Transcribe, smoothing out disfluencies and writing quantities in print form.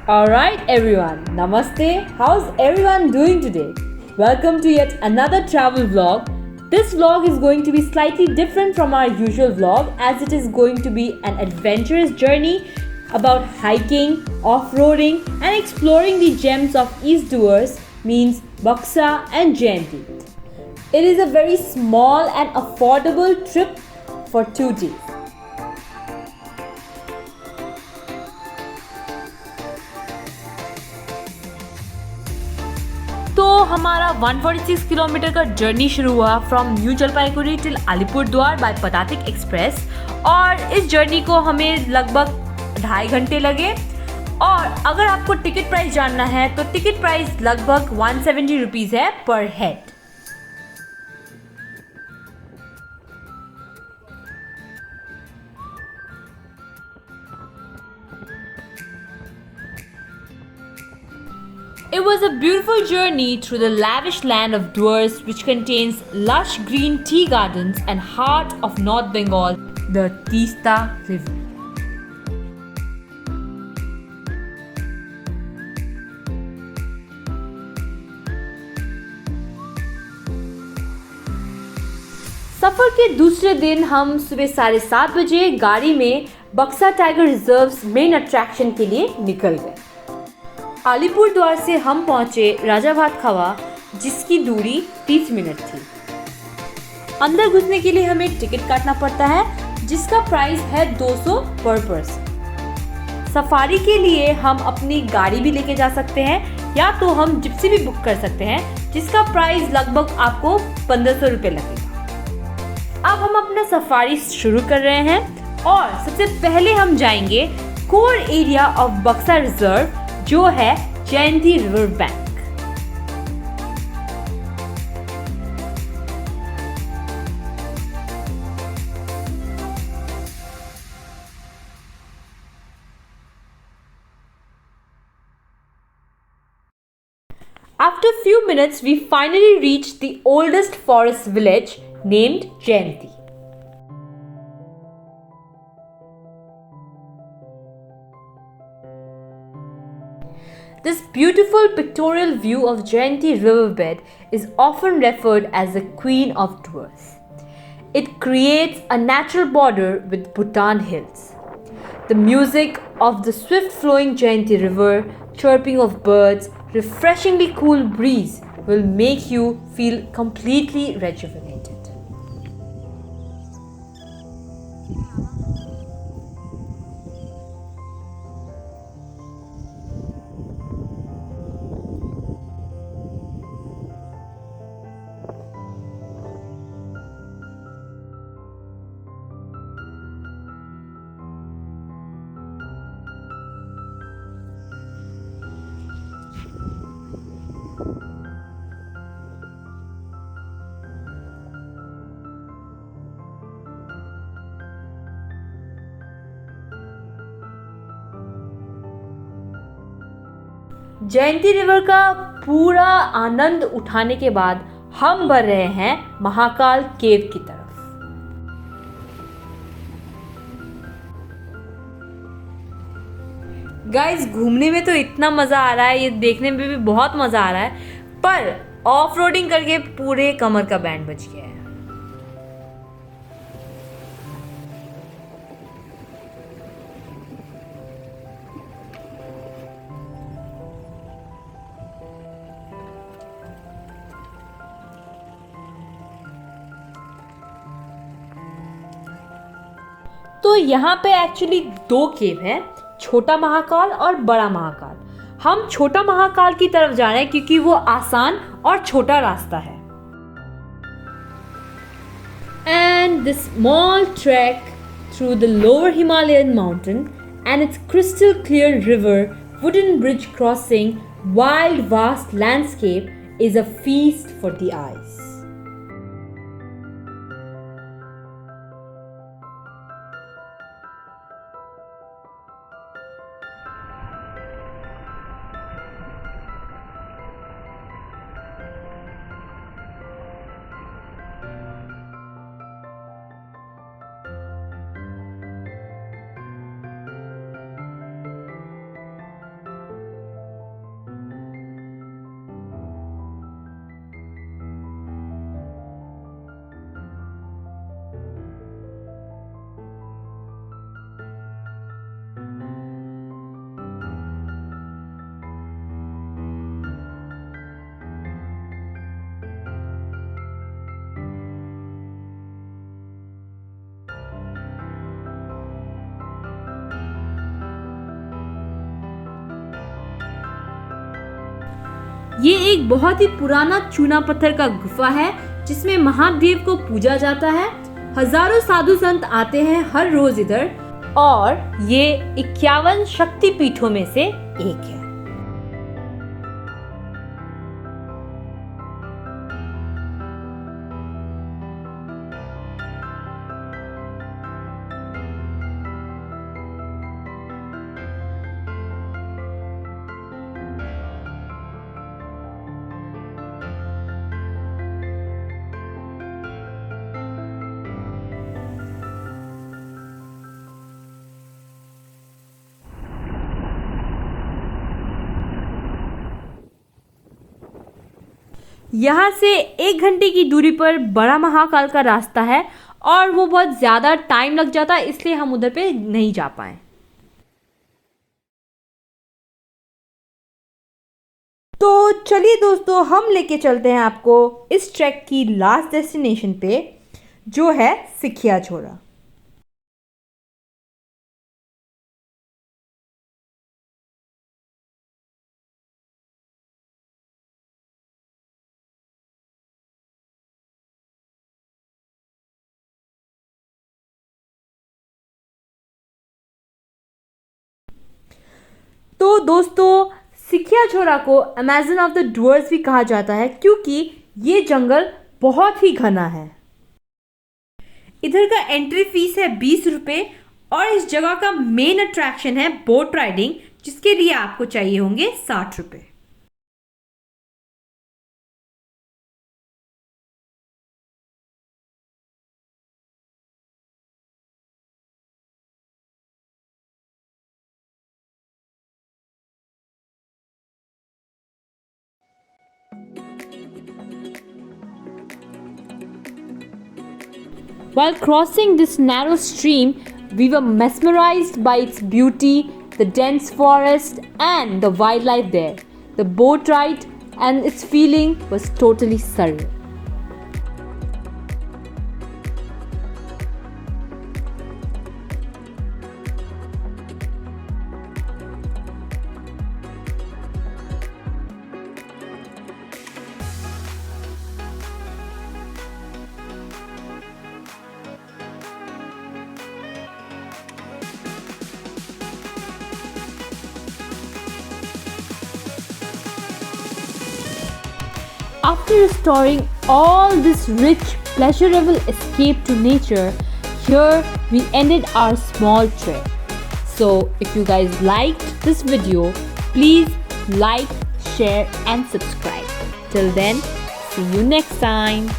Alright, everyone. Namaste. How's everyone doing today? Welcome to yet another travel vlog. This vlog is going to be slightly different from our usual vlog as it is going to be an adventurous journey about hiking, off-roading and exploring the gems of East Duars means Buxa and Jayanti. It is a very small and affordable trip for 2 days. तो हमारा 146 kilometre का journey शुरू हुआ from New Jalpaiguri till Alipurduar by Padatik Express और इस journey को हमें लगभग 2.5 घंटे लगे। और अगर आपको टिकट प्राइस जानना है तो टिकट प्राइस लगभग 170 रुपीज़ है पर head. It was a beautiful journey through the lavish land of Duars, which contains lush green tea gardens and heart of North Bengal, the Teesta River. सफर के दूसरे दिन हम सुबह 7:30 बजे गाड़ी में बक्सा टाइगर रिजर्व्स मेन अट्रैक्शन के लिए निकल गए। अलीपुरद्वार से हम पहुंचे राजाभात खवा जिसकी दूरी 30 मिनट थी। अंदर घुसने के लिए हमें टिकट काटना पड़ता है जिसका प्राइस है 200 पर पर्सन। सफारी के लिए हम अपनी गाड़ी भी लेके जा सकते हैं या तो हम जिप्सी भी बुक कर सकते हैं जिसका प्राइस लगभग आपको 1500 रुपये लगेगा। अब हम अपना सफारी शुरू कर रहे हैं और सबसे पहले हम जाएंगे core area of Buxa reserve जो है Jayanti river bank. After a few minutes, we finally reached the oldest forest village named Jayanti. This beautiful pictorial view of Jayanti riverbed is often referred as the Queen of Duars. It creates a natural border with Bhutan hills. The music of the swift flowing Jayanti river, chirping of birds, refreshingly cool breeze will make you feel completely rejuvenated. Jayanti river का पूरा आनंद उठाने के बाद हम बढ़ रहे हैं महाकाल केव की तरफ। गाइस घूमने में तो इतना मज़ा आ रहा है, ये देखने में भी बहुत मज़ा आ रहा है, पर ऑफ रोडिंग करके पूरे कमर का बैंड बज गया है। तो यहाँ पे एक्चुअली 2 केव हैं, छोटा महाकाल और बड़ा महाकाल। हम छोटा महाकाल की तरफ जा रहे हैं क्योंकि वो आसान और छोटा रास्ता है। And the small trek through the lower Himalayan mountain and its crystal clear river, wooden bridge crossing, wild vast landscape is a feast for the eyes. ये एक बहुत ही पुराना चूना पत्थर का गुफा है जिसमें महादेव को पूजा जाता है। हजारों साधु संत आते हैं हर रोज इधर और ये 51 शक्ति पीठों में से एक है। यहाँ से 1 घंटे की दूरी पर बड़ा महाकाल का रास्ता है और वो बहुत ज़्यादा टाइम लग जाता है, इसलिए हम उधर पे नहीं जा पाए। तो चलिए दोस्तों, हम लेके चलते हैं आपको इस ट्रैक की लास्ट डेस्टिनेशन पे, जो है सिखिया छोरा। तो दोस्तों, सिखिया छोरा को अमेज़न ऑफ द डुअर्स भी कहा जाता है क्योंकि ये जंगल बहुत ही घना है। इधर का एंट्री फीस है 20 रुपये और इस जगह का मेन अट्रैक्शन है बोट राइडिंग, जिसके लिए आपको चाहिए होंगे 60 रुपये। While crossing this narrow stream, we were mesmerized by its beauty, the dense forest, and the wildlife there. The boat ride and its feeling was totally surreal. After restoring all this rich, pleasurable escape to nature, here we ended our small trip. So if you guys liked this video, please like, share and subscribe. Till then, see you next time.